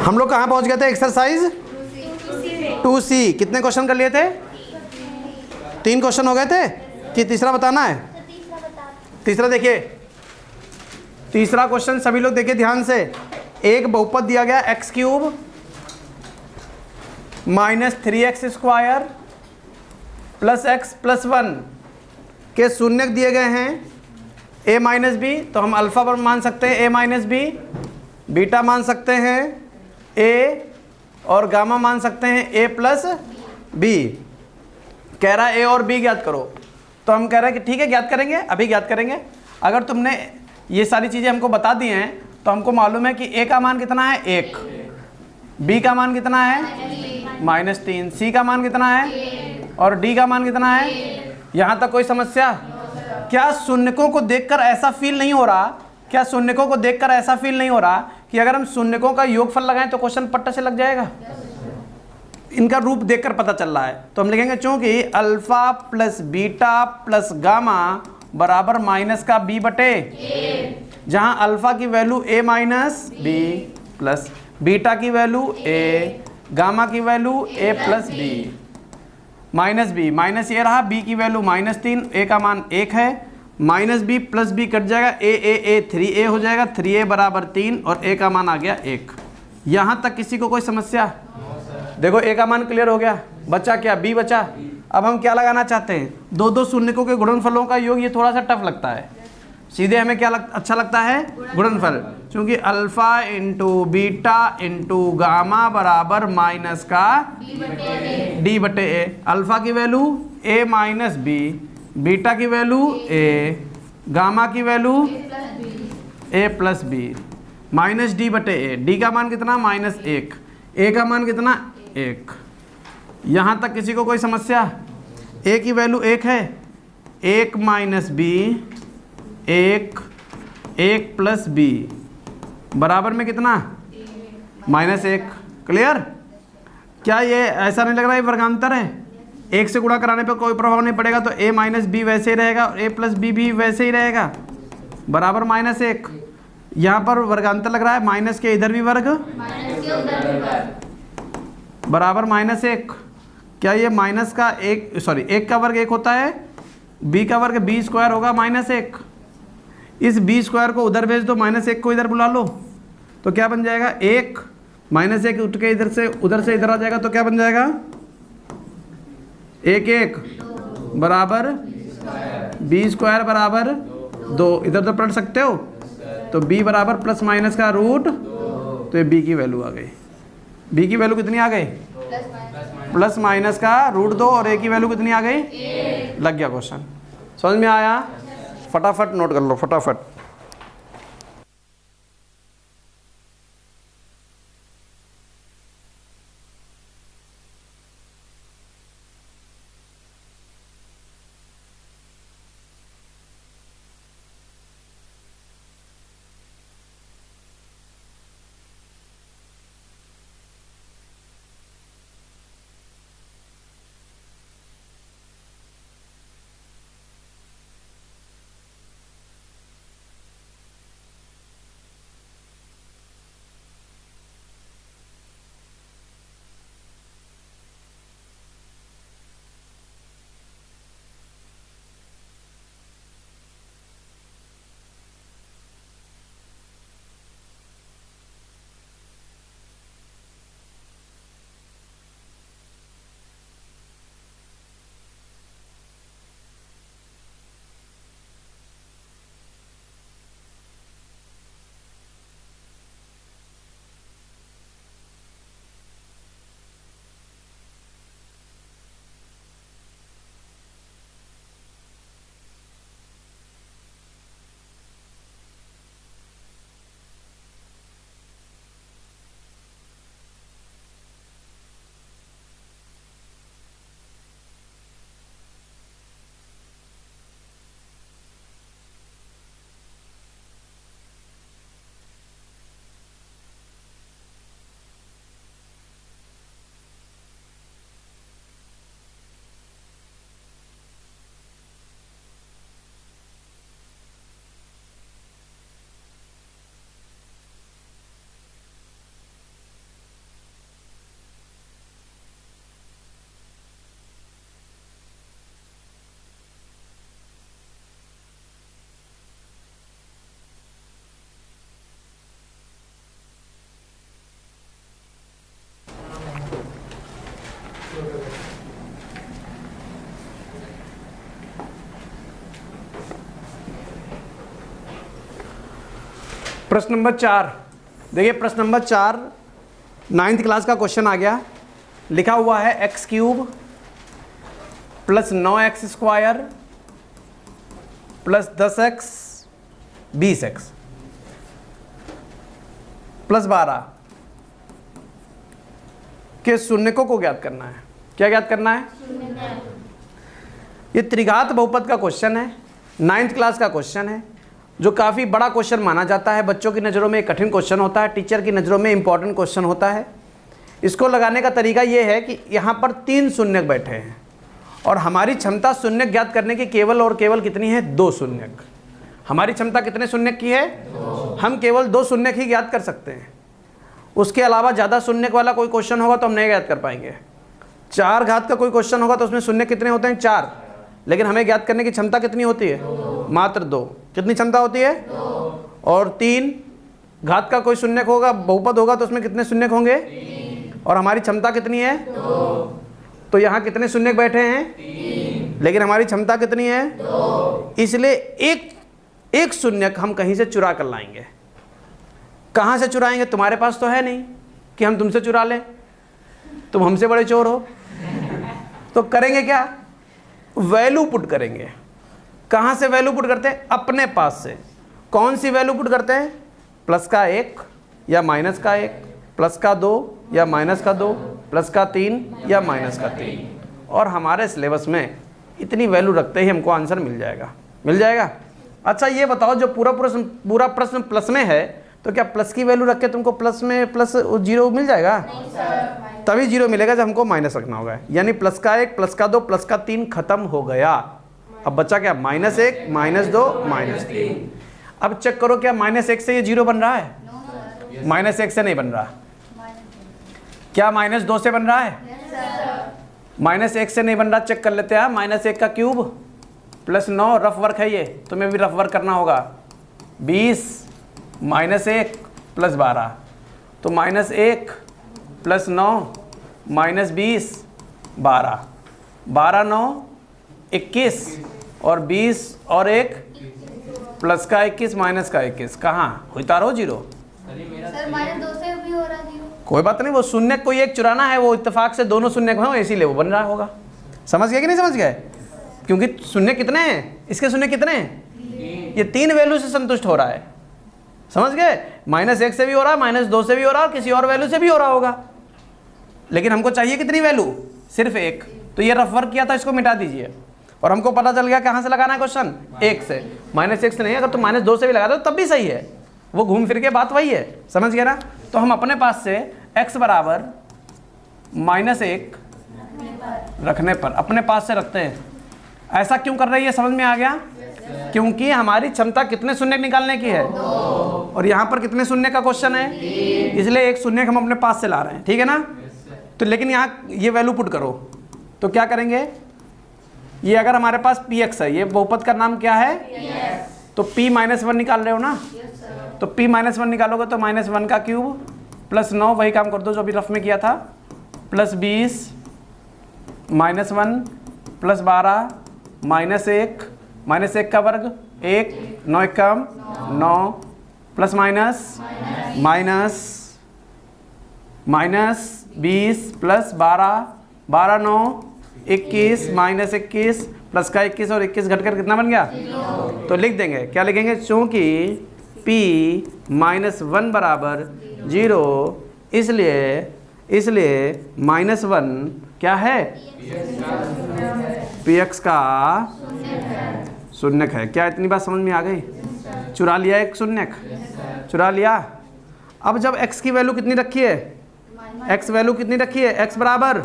हम लोग कहाँ पहुँच गए थे? Exercise 2C। कितने क्वेश्चन कर लिए थे? 3 क्वेश्चन हो गए थे कि तीसरा बताना है? तीसरा देखिए, तीसरा क्वेश्चन सभी लोग देखिए ध्यान से। एक बहुपद दिया गया x³ minus 3x² plus x plus 1 के शून्यक दिए गए हैं a माइनस बी, तो हम अल्फा पर मान सकते हैं a माइनस बी, बीटा मान सकते हैं a, और गामा मान सकते हैं a प्लस बी। कह रहा है a और b ज्ञात करो, तो हम कह रहे हैं कि ठीक है ज्ञात करेंगे, अभी ज्ञात करेंगे। अगर तुमने ये सारी चीज़ें हमको बता दी हैं तो हमको मालूम है कि a का मान कितना है 1, b का मान कितना है -3, c का मान कितना है और d का मान कितना है। यहाँ तक कोई समस्या? क्या शून्यकों को देखकर ऐसा फील नहीं हो रहा, क्या शून्यकों को देखकर ऐसा फील नहीं हो रहा कि अगर हम शून्यकों का योगफल लगाएं तो क्वेश्चन पट्टे से लग जाएगा? इनका रूप देखकर पता चल रहा है, तो हम लिखेंगे चूंकि alpha plus beta plus gamma बराबर माइनस का b बटे, जहां अल्फा की value a minus b plus beta की वैल्यू a, गामा की value a plus b, minus b minus ये रहा, b की वैल्यू -3, a का मान 1 है, minus b plus b cut जाएगा, a 3a हो जाएगा, 3a बराबर 3 और a का मान आ गया 1। यहाँ तक किसी को कोई समस्या? देखो a का मान क्लियर हो गया, बचा क्या? b बचा। अब हम क्या लगाना चाहते हैं? दो शून्यकों के गुणनफलों का योग। ये थोड़ा सा टफ लगता है, सीधे हमें क्या अच्छा लगता है? गुणनफल, क्योंकि alpha into beta into gamma बराबर माइनस का d बटे a। अल्फा की value a minus b, beta की वैल्यू a, गामा की value a plus b, minus d बटे a। d का मान कितना? -1, a का मान कितना? 1। यहाँ तक किसी को कोई समस्या? a की वैल्यू 1 है, 1 माइनस बी 1 प्लस बी बराबर में कितना? -1। क्लियर? क्या ये ऐसा नहीं लग रहा है वर्गांतर है? 1 से गुणा कराने पर कोई प्रभाव नहीं पड़ेगा, तो a माइनस बी वैसे ही रहेगा और a प्लस बी भी वैसे ही रहेगा, बराबर -1। यहाँ पर वर्गांतर लग रहा है, माइनस के इधर भी वर्ग बराबर -1। क्या ये माइनस का 1 का वर्ग 1 होता है, b का वर्ग b² होगा -1। इस b² को उधर भेज दो, -1 को इधर बुला लो, तो क्या बन जाएगा? 1 -1 उठ के उधर से इधर आ जाएगा, तो क्या बन जाएगा? 1 बराबर b² बराबर 2। इधर तो पढ़ सकते हो, तो b बराबर प्लस माइनस का रूट, तो ये b की वैल्यू आ गई। b की वैल्यू कितनी आ गई? प्लस माइनस का रूट 2 और a की वैल्यू कितनी आ गई? लग गया क्वेश्चन। समझ में आया? फटाफट नोट कर लो, फटाफट। प्रश्न नंबर 4, देखिए प्रश्न नंबर 4 9th क्लास का क्वेश्चन आ गया। लिखा हुआ है x³ plus 9x² plus 10x 20x plus 12 के शून्यकों को ज्ञात करना है। क्या ज्ञात करना है? ये त्रिघात बहुपद का क्वेश्चन है, 9th क्लास का क्वेश्चन है, जो काफ़ी बड़ा क्वेश्चन माना जाता है। बच्चों की नज़रों में एक कठिन क्वेश्चन होता है, टीचर की नज़रों में इंपॉर्टेंट क्वेश्चन होता है। इसको लगाने का तरीका ये है कि यहाँ पर 3 शून्यक बैठे हैं और हमारी क्षमता शून्यक ज्ञात करने की केवल और केवल कितनी है? 2 शून्यक। हमारी क्षमता कितने शून्यक की है? 2। हम केवल 2 शून्यक ही ज्ञात कर सकते हैं, उसके अलावा ज़्यादा शून्यक वाला कोई क्वेश्चन होगा तो हम नहीं ज्ञात कर पाएंगे। 4 घात का कोई क्वेश्चन होगा तो उसमें शून्य कितने होते हैं? 4। लेकिन हमें ज्ञात करने की क्षमता कितनी होती है? 2। मात्र 2। कितनी क्षमता होती है? 2। और 3 घात का कोई शून्यक होगा, बहुपद होगा तो उसमें कितने शून्यक होंगे? 3। और हमारी क्षमता कितनी है? 2। तो यहाँ कितने शून्यक बैठे हैं? 3। लेकिन हमारी क्षमता कितनी है? 2। इसलिए एक शून्यक हम कहीं से चुरा कर लाएंगे। कहाँ से चुराएंगे? तुम्हारे पास तो है नहीं कि हम तुमसे चुरा लें, तुम हमसे बड़े चोर हो। तो करेंगे क्या? वैल्यू पुट करेंगे। कहाँ से वैल्यू पुट करते हैं? अपने पास से। कौन सी वैल्यू पुट करते हैं? प्लस का 1 या माइनस का 1, प्लस का 2 या माइनस का 2, प्लस का 3 या माइनस का 3। और हमारे सिलेबस में इतनी वैल्यू रखते ही हमको आंसर मिल जाएगा। अच्छा ये बताओ, जो पूरा प्रश्न प्लस में है तो क्या प्लस की वैल्यू रख के तुमको प्लस में प्लस 0 मिल जाएगा? नहीं सर। तभी 0 मिलेगा जब हमको माइनस रखना होगा। यानी प्लस का 1, प्लस का 2, प्लस का 3 खत्म हो गया। अब बचा क्या? -1, -2, -3। अब चेक करो क्या -1 से ये 0 बन रहा है? -1 से नहीं बन रहा। क्या -2 से बन रहा है? -1 से नहीं बन रहा। चेक कर लेते हैं। -1 का क्यूब प्लस 9, रफ वर्क है ये, तुम्हें भी रफ वर्क करना होगा। 20 -1 प्लस 12, तो -1 प्लस 9 -20 12, 12 9 21 और 20 और 1 प्लस का 21 माइनस का 21। कहाँ उतारो 0? सर -2 से भी हो रहा है 0। कोई बात नहीं, वो शून्य कोई एक चुराना है, वो इत्तेफाक से दोनों शून्य हो इसीलिए वो बन रहा होगा। समझ गए कि नहीं समझ गए? क्योंकि शून्य कितने हैं? इसके शून्य कितने हैं? ये 3 वैल्यू से संतुष्ट हो रहा है। समझ गए? -1 से भी हो रहा है, -2 से भी हो रहा है और किसी और वैल्यू से भी हो रहा होगा। लेकिन हमको चाहिए कितनी वैल्यू? सिर्फ 1। तो ये रफ वर्क किया था, इसको मिटा दीजिए और हमको पता चल गया कहाँ से लगाना है क्वेश्चन? 1 से। -1 से नहीं, अगर तुम -2 से भी लगा दो तब भी सही है, वो घूम फिर के बात वही है। समझ गए ना? तो हम अपने पास से x बराबर -1 रखने पर अपने पास से रखते हैं। ऐसा क्यों कर रही है? समझ में आ गया? क्योंकि हमारी क्षमता कितने शून्य निकालने की है? 2। और यहाँ पर कितने शून्य का क्वेश्चन है? 3। इसलिए एक शून्य हम अपने पास से ला रहे हैं। ठीक है ना? तो लेकिन यहाँ ये वैल्यू पुट करो तो क्या करेंगे? ये अगर हमारे पास px है, ये बहुपद का नाम क्या है? तो p -1 निकाल रहे हो ना? तो p -1 निकालोगे तो -1 का क्यूब प्लस 9, वही काम कर दो जो अभी रफ में किया था, प्लस 20 -1 प्लस 12 -1 का वर्ग 1, 9 कम 9 प्लस माइनस 20 प्लस 12 12 9 21 -21 प्लस का 21 और 21 घटकर कितना बन गया? 0। तो लिख देंगे, क्या लिखेंगे? चूँकि p -1 बराबर 0, इसलिए -1 क्या है? px का शून्यक है। क्या इतनी बात समझ में आ गई? चुरा लिया एक शून्यक, चुरा लिया। अब जब x की वैल्यू कितनी रखी है? x वैल्यू कितनी रखी है? x बराबर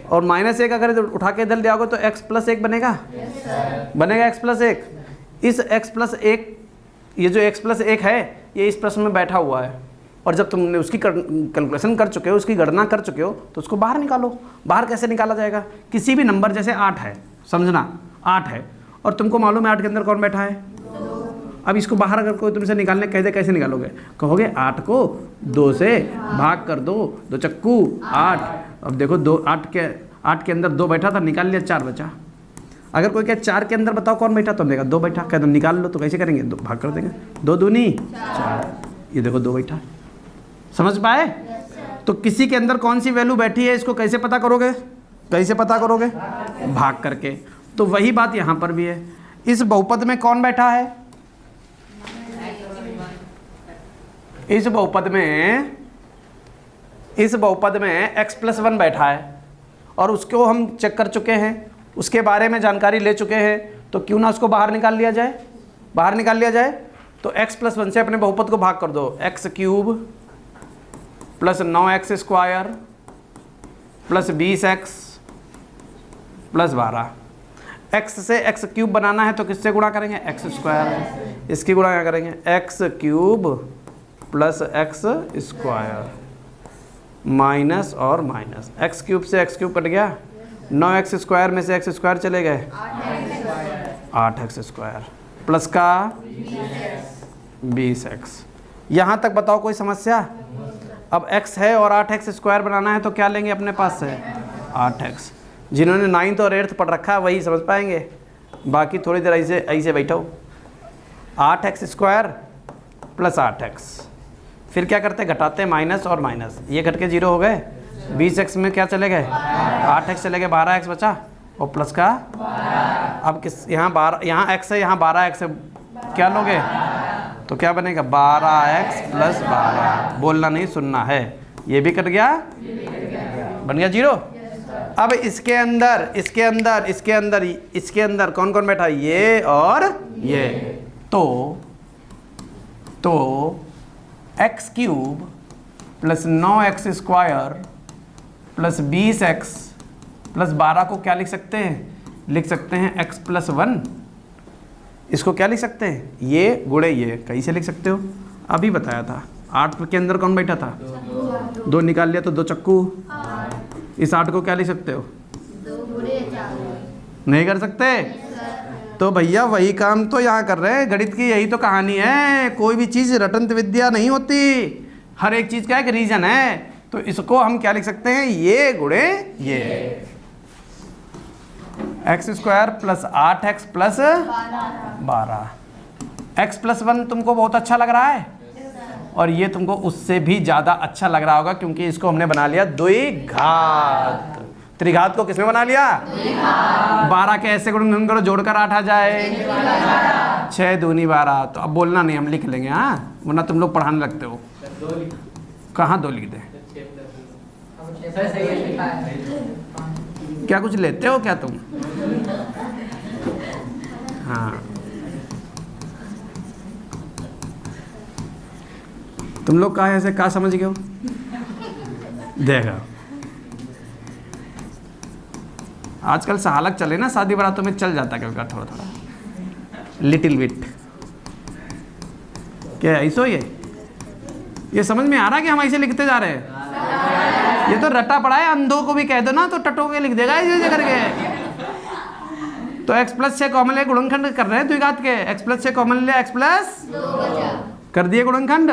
और -1 अगर उठा के इधर ले आओगे तो x + 1 बनेगा। बनेगा x + 1। इस x + 1, ये जो x + 1 है ये इस प्रश्न में बैठा हुआ है और जब तुमने उसकी कैलकुलेशन कर चुके हो, उसकी गणना कर चुके हो तो उसको बाहर निकालो। बाहर कैसे निकाला जाएगा? किसी भी नंबर, जैसे 8 है, समझना 8 है और तुमको मालूम है 8 के अंदर कौन बैठा है? 2। अब इसको बाहर अगर कोई तुमसे निकालने कह दे, कैसे निकालोगे? कहोगे 8 को 2 से भाग कर दो, 2 चक्कू 8। अब देखो 8 के अंदर 2 बैठा था, निकाल लिया 4 बचा। अगर कोई कहे 4 के अंदर बताओ कौन बैठा, तो हम देगा 2 बैठा, कह दो निकाल लो, तो कैसे करेंगे, 2 भाग कर देंगे, 2 दूनी 4, ये देखो 2 बैठा। समझ पाए? तो किसी के अंदर कौन सी वैल्यू बैठी है इसको कैसे पता करोगे, कैसे पता करोगे, भाग करके। तो वही बात यहाँ पर भी है। इस बहुपद में कौन बैठा है, इस बहुपद में x+1 बैठा है, और उसको हम चेक कर चुके हैं, उसके बारे में जानकारी ले चुके हैं, तो क्यों ना उसको बाहर निकाल लिया जाए, बाहर निकाल लिया जाए। तो x+1 से अपने बहुपद को भाग कर दो, x³ plus 9x² plus 20x plus 12। x से x³ बनाना है तो किससे गुणा करेंगे, x²। इसकी गुणा क्या करेंगे, x³ प्लस x² माइनस और माइनस, x³ से x³ कट गया, 9x² में से x² चले गए, 8x² प्लस का 20x। यहाँ तक बताओ कोई समस्या? अब x है और 8x² बनाना है तो क्या लेंगे अपने पास से, 8x। जिन्होंने 9th और 8th पढ़ रखा है वही समझ पाएंगे, बाकी थोड़ी देर ऐसे ऐसे बैठो। 8x² प्लस 8x, फिर क्या करते हैं, घटाते हैं, माइनस और माइनस, ये घट के 0 हो गए। 20x में क्या चले गए, 8x चले गए, 12x बचा, और प्लस का अब किस, यहाँ 12, यहाँ x है, यहाँ 12x है, क्या लोगे, तो क्या बनेगा 12x प्लस 12। बोलना नहीं सुनना है, ये भी कट गया, बन गया 0। अब इसके अंदर कौन कौन बैठा, ये और ये, तो x³ plus 9x² plus 20x plus 12 को क्या लिख सकते हैं, लिख सकते हैं x+1। इसको क्या लिख सकते हैं, ये गुणे ये, कैसे लिख सकते हो, अभी बताया था। 8 के अंदर कौन बैठा था, 2 निकाल लिया तो 2 चक्कू। इस 8 को क्या लिख सकते हो, नहीं कर सकते। तो भैया वही काम तो यहाँ कर रहे हैं, गणित की यही तो कहानी है। कोई भी चीज़ रटंत विद्या नहीं होती, हर एक चीज़ का एक रीजन है। तो इसको हम क्या लिख सकते हैं, ये गुणे ये, x² plus 8x plus 12। x+1 तुमको बहुत अच्छा लग रहा है, और ये तुमको उससे भी ज़्यादा अच्छा लग रहा होगा, क्योंकि इसको हमने बना लिया द्विघात। त्रिघात को किसमें बना लिया, 12 के ऐसे गुणन करो, जोड़कर 8 आ जाए, 6 दूनी 12। तो अब बोलना नहीं, हम लिख लेंगे, हाँ, वरना तुम लोग पढ़ाने लगते हो। कहाँ 2 लिख दे, क्या कुछ लेते हो क्या तुम, हाँ। तुम लोग कहा ऐसे कहा समझ गए हो, देखा आजकल सहालक चले ना, शादी बारातों में चल जाता है थोड़ा थोड़ा, लिटिल बिट। क्या ऐसा ये समझ में आ रहा है कि हम ऐसे लिखते जा रहे हैं, ये तो रटा पड़ा है। अंधों को भी कह दो ना तो टटो के लिख देगा ऐसे करके। तो x+6 कॉमन ले, गुणनखंड कर रहे हैं द्विघात के, x+6 कॉमन ले, x+ कर दिए गुणनखंड,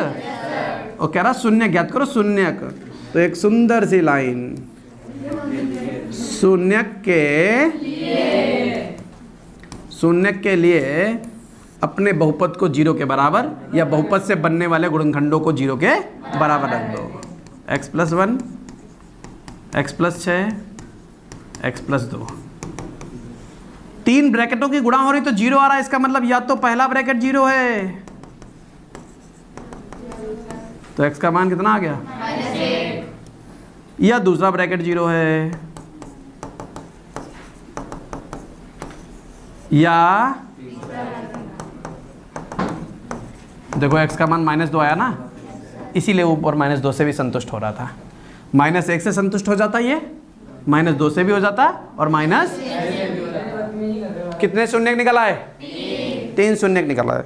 और कह रहा शून्य ज्ञात करो, शून्य का। तो एक सुंदर सी लाइन, शून्य के लिए अपने बहुपद को 0 के बराबर, या बहुपद से बनने वाले गुणनखंडों को 0 के बराबर रख दो। x+1, x+6, x+2, 3 ब्रैकेटों की गुणा हो रही तो 0 आ रहा है, इसका मतलब या तो पहला ब्रैकेट 0 है, तो x का मान कितना आ गया, या दूसरा ब्रैकेट 0 है, या देखो x का मान -2 आया ना, इसीलिए ऊपर -2 से भी संतुष्ट हो रहा था। -1 से संतुष्ट हो जाता, ये -2 से भी हो जाता, और माइनस कितने शून्य निकल आए, 3 शून्य निकल आए।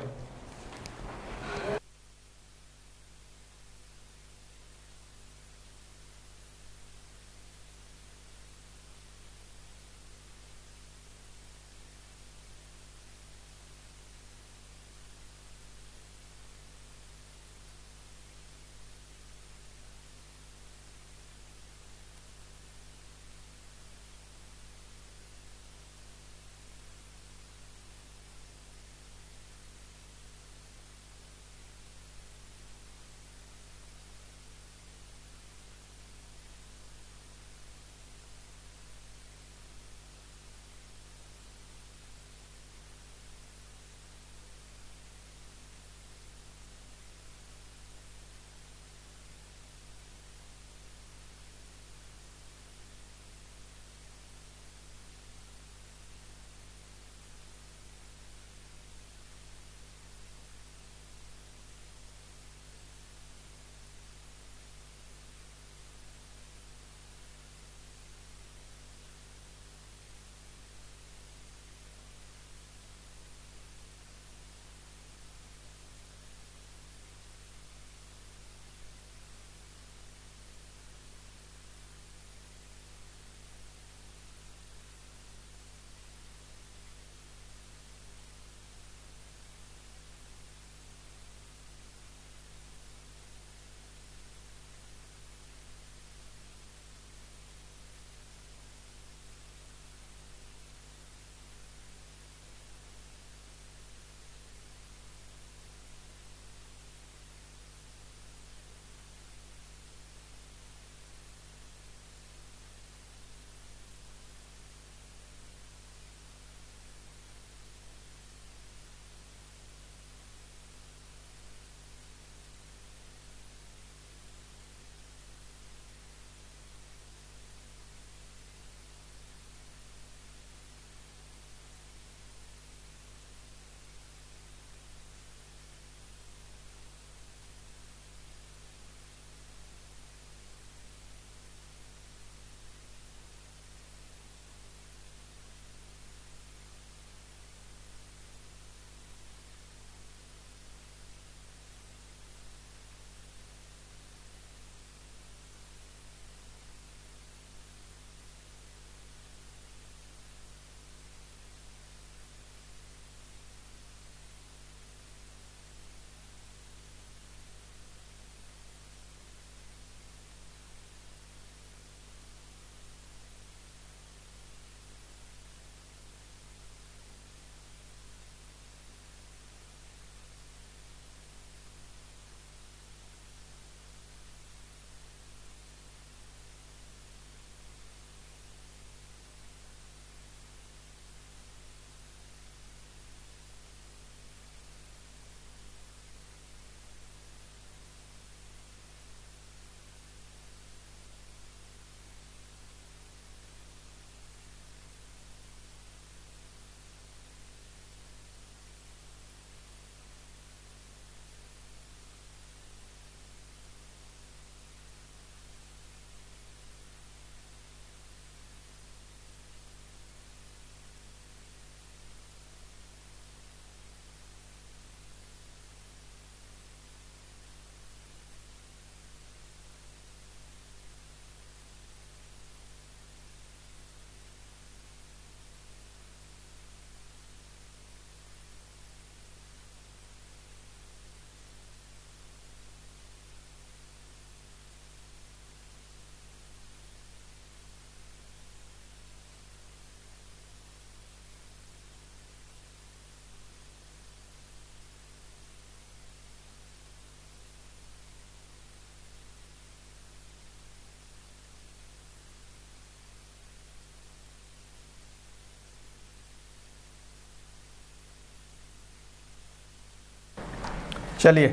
चलिए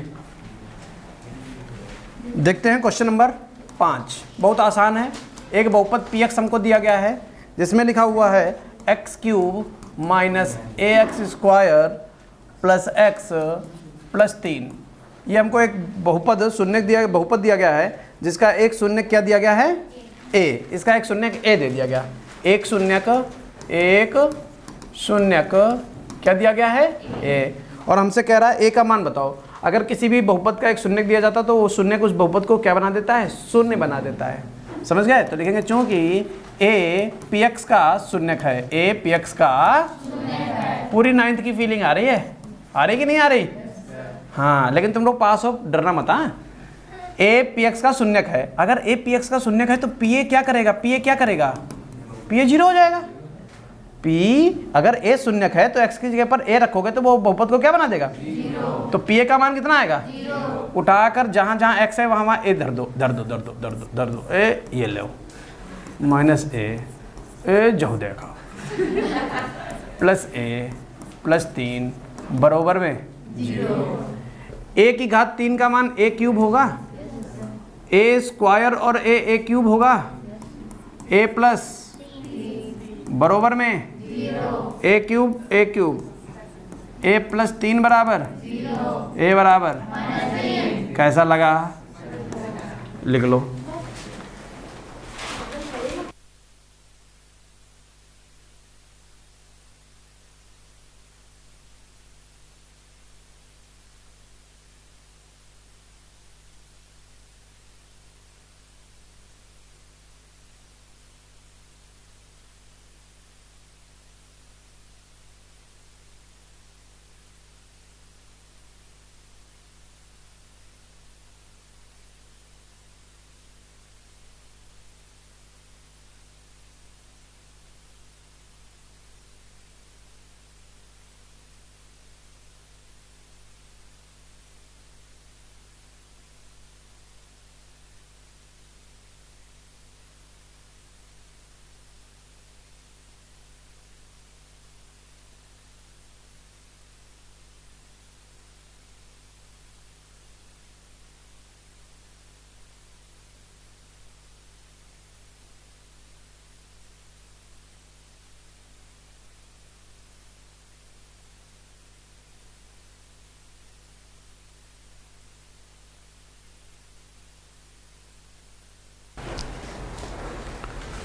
देखते हैं क्वेश्चन नंबर 5। बहुत आसान है। एक बहुपद पी एक्स हमको दिया गया है जिसमें लिखा हुआ है x cube minus a x square plus x plus 3। ये हमको एक बहुपद शून्य दिया गया है जिसका एक शून्य क्या दिया गया है, ए। इसका एक शून्य ए दे दिया गया। एक शून्य क्या दिया गया है, ए। और हमसे कह रहा है ए का मान बताओ। अगर किसी भी बहुपद का एक शून्य दिया जाता तो वो शून्य उस बहुपद को क्या बना देता है, शून्य बना देता है। समझ गए? तो लिखेंगे चूंकि ए पी एक्स का शून्यक है, ए पी एक्स का पूरी 9th की फीलिंग आ रही है? आ रही कि नहीं आ रही? हाँ, लेकिन तुम लोग पास हो, डरना मत। हाँ, ए पी एक्स का शून्यक है। अगर ए पी एक्स का शून्यक है तो पी ए क्या करेगा, पी ए 0 हो जाएगा। पी अगर ए शून्यक है तो एक्स की जगह पर ए रखोगे तो वो बहुपद को क्या बना देगा, 0। तो पी ए का मान कितना आएगा, 0। उठाकर जहाँ जहाँ एक्स है वहाँ ए धर दो ए, ये लो माइनस ए जो देखा प्लस ए प्लस 3 बराबर में 0। ए की घात 3 का मान ए क्यूब होगा, ए स्क्वायर और ए क्यूब होगा, ए प्लस बराबर में 0। ए क्यूब ए प्लस 3 बराबर 0। ए बराबर कैसा लगा, लिख लो।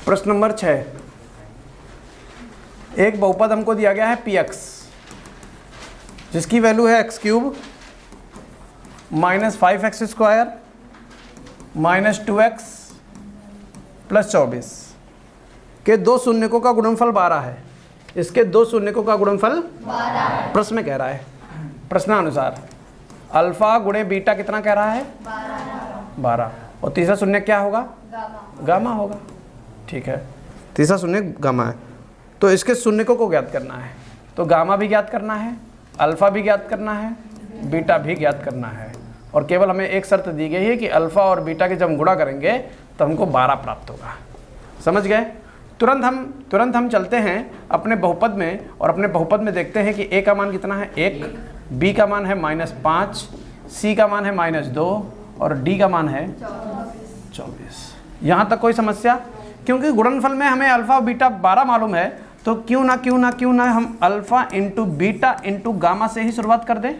प्रश्न नंबर 6। एक बहुपद हमको दिया गया है पी एक्स जिसकी वैल्यू है x cube minus 5x square minus 2x plus 24 के दो शून्यकों का गुणनफल 12 है। इसके दो शून्यकों का गुणनफल 12 प्रश्न में कह रहा है। प्रश्नानुसार अल्फा गुणे बीटा कितना कह रहा है, 12। और तीसरा शून्य क्या होगा, गामा होगा। ठीक है, तीसरा शून्य गामा है। तो इसके शून्यकों को ज्ञात करना है। तो गामा भी ज्ञात करना है, अल्फा भी ज्ञात करना है, बीटा भी ज्ञात करना है। और केवल हमें एक शर्त दी गई है कि अल्फा और बीटा के जब हम गुणा करेंगे तो हमको 12 प्राप्त होगा। समझ गए? तुरंत हम चलते हैं अपने बहुपद में और अपने बहुपद में देखते हैं कि ए का मान कितना है, 1, बी का मान है -5, सी का मान है -2 और डी का मान है 24। यहाँ तक कोई समस्या? क्योंकि गुणनफल में हमें अल्फा और बीटा 12 मालूम है, तो क्यों ना हम alpha into beta into gamma से ही शुरुआत कर दें।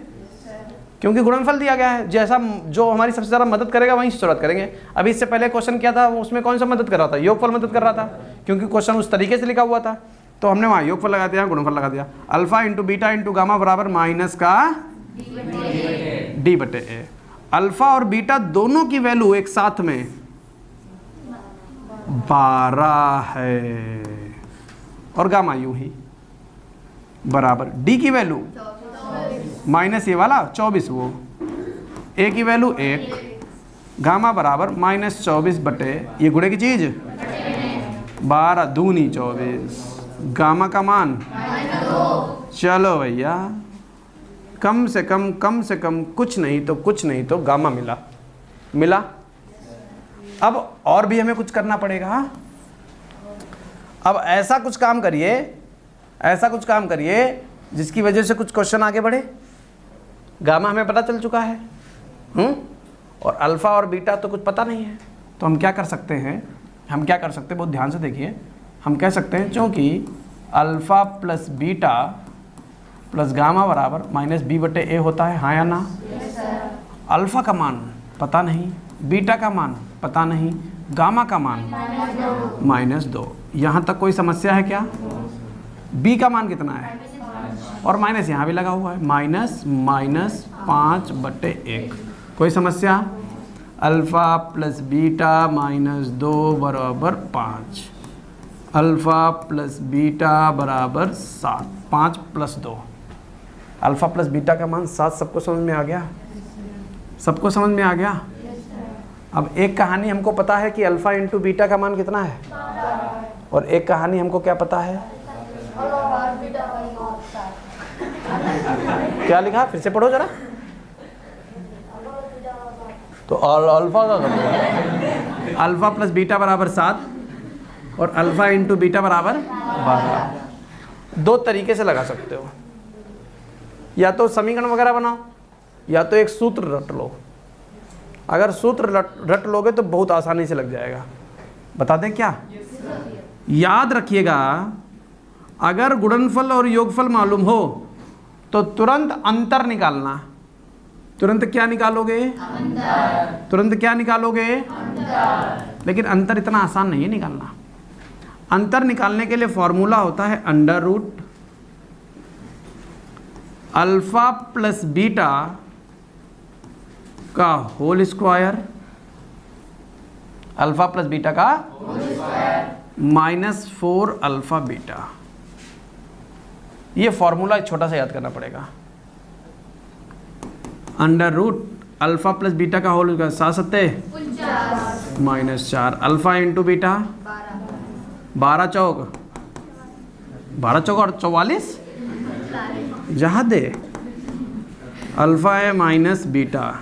क्योंकि गुणनफल दिया गया है, जैसा जो हमारी सबसे ज़्यादा मदद करेगा वहीं से शुरुआत करेंगे। अभी इससे पहले क्वेश्चन किया था, उसमें कौन सा मदद कर रहा था, योगफल मदद कर रहा था, क्योंकि क्वेश्चन उस तरीके से लिखा हुआ था। तो हमने वहाँ योगफल लगा दिया, गुणनफल लगा दिया। Alpha into beta into gamma बराबर माइनस का d/a। अल्फा और बीटा दोनों की वैल्यू एक साथ में 12 है और गामा यूं ही बराबर डी की वैल्यू माइनस ये वाला 24, वो ए की वैल्यू 1, गामा बराबर -24 ये गुणे की चीज 12 दूनी 24, गामा का मान चलो भैया कम से कम कुछ नहीं तो गामा मिला। अब और भी हमें कुछ करना पड़ेगा। अब ऐसा कुछ काम करिए जिसकी वजह से कुछ क्वेश्चन आगे बढ़े। गामा हमें पता चल चुका है, और अल्फ़ा और बीटा तो कुछ पता नहीं है। तो हम क्या कर सकते हैं, बहुत ध्यान से देखिए, हम कह सकते हैं चूँकि alpha plus beta plus gamma बराबर माइनस बी बटे ए होता है, हाँ या ना? अल्फ़ा का मान पता नहीं, बीटा का मान पता नहीं, गामा का मान -2। यहाँ तक कोई समस्या है क्या? बी का मान कितना है? और माइनस यहाँ भी लगा हुआ है, -5/1। कोई समस्या? अल्फ़ा प्लस बीटा -2 बराबर 5, अल्फ़ा प्लस बीटा बराबर 7, 5 + 2। अल्फ़ा प्लस बीटा का मान 7। सबको समझ में आ गया? सबको समझ में आ गया? अब एक कहानी हमको पता है कि अल्फ़ा इंटू बीटा का मान कितना है, और एक कहानी हमको क्या पता है? क्या लिखा? फिर से पढ़ो जरा। तो अल्फ़ा का कर, अल्फ़ा प्लस बीटा बराबर 7 और अल्फ़ा इंटू बीटा बराबर 12। दो तरीके से लगा सकते हो, या तो समीकरण वगैरह बनाओ, या तो एक सूत्र रट लो। अगर सूत्र रट लोगे तो बहुत आसानी से लग जाएगा। बता दें क्या? याद रखिएगा, अगर गुणनफल और योगफल मालूम हो तो तुरंत अंतर निकालना। तुरंत क्या निकालोगे? अंतर। तुरंत क्या निकालोगे? अंतर। लेकिन अंतर इतना आसान नहीं है निकालना। अंतर निकालने के लिए फॉर्मूला होता है √ अल्फ़ा प्लस बीटा का whole square, alpha plus beta का -4 अल्फ़ा बीटा। ये फॉर्मूला छोटा सा याद करना पड़ेगा। √ अल्फ़ा प्लस बीटा का होल स्क्वायर 7 सत्ते -4, अल्फ़ा इंटू बीटा 12 चौक और 44 जहाँ दे। अल्फ़ा है माइनस बीटा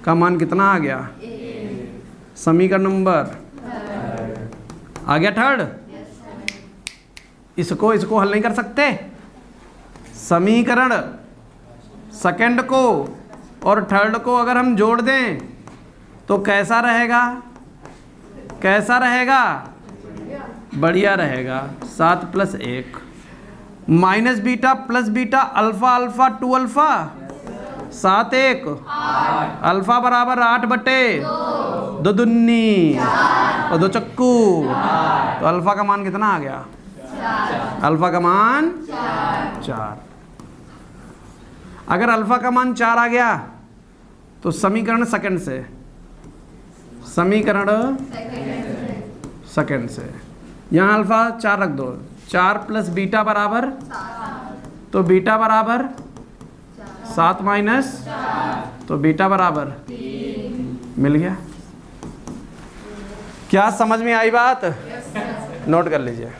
का मान कितना आ गया? समीकरण नंबर आ गया 3rd। इसको हल नहीं कर सकते। समीकरण 2nd को और 3rd को अगर हम जोड़ दें तो कैसा रहेगा? कैसा रहेगा? बढ़िया रहेगा। 7 + 1 minus beta plus beta, alpha alpha 2 alpha 7 1 alpha बराबर 8/2 दूनी और 2 चक्कू। तो अल्फ़ा का मान कितना आ गया? अल्फ़ा का मान 4। अगर अल्फ़ा का मान 4 आ गया तो समीकरण 2nd से, यहाँ अल्फ़ा 4 रख दो। 4 + बीटा बराबर, तो बीटा बराबर 7 माइनस, तो बीटा बराबर 3। मिल गया? क्या समझ में आई बात? नोट कर लीजिए।